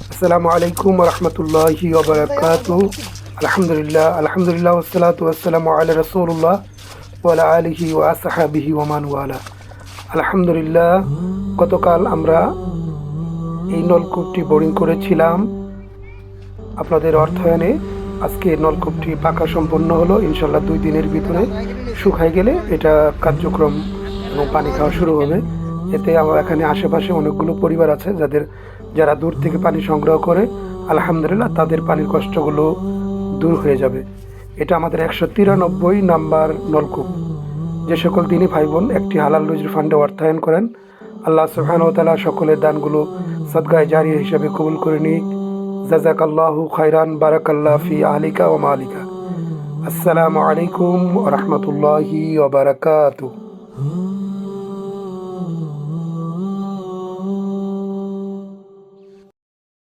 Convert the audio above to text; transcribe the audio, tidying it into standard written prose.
আসসালামু আলাইকুম রহমতুল্লাহি ওবরাকাতু। আলহামদুলিল্লাহ ওয়াসসালাতু ওয়াসসালামু আলা রাসূলিল্লাহ ওয়া আলা আলিহি ওয়া আসহাবিহি ওয়া মান ওয়ালা। আলহামদুলিল্লাহ, গতকাল আমরা এই নলকূপটি বোরিং করেছিলাম আপনাদের অর্থায়নে। আজকে নলকূপটি পাকা সম্পন্ন হলো, ইনশাল্লাহ 2 দিনের ভিতরে শুকায় গেলে এটা কার্যক্রম এবং পানি খাওয়া শুরু হবে। এতে আমার এখানে আশেপাশে অনেকগুলো পরিবার আছে যারা দূর থেকে পানি সংগ্রহ করে, আলহামদুলিল্লাহ তাদের পানির কষ্টগুলো দূর হয়ে যাবে। এটা আমাদের 193 নাম্বার নলকূপ। যে সকল দিনী ভাই বোন একটি হালাল রুজির ফান্ডে অর্থায়ন করেন, আল্লাহ সুবহানাহু ওয়া তাআলা সকলের দানগুলো সদকায়ে জারিয়া হিসাবে কবুল করে নিক। জাযাকাল্লাহু খাইরান, বারাকাল্লাহু ফি আহলিকা ওয়া মালিকা। আসসালামু আলাইকুম ওয়া রাহমাতুল্লাহি ওয়া বারাকাতুহু।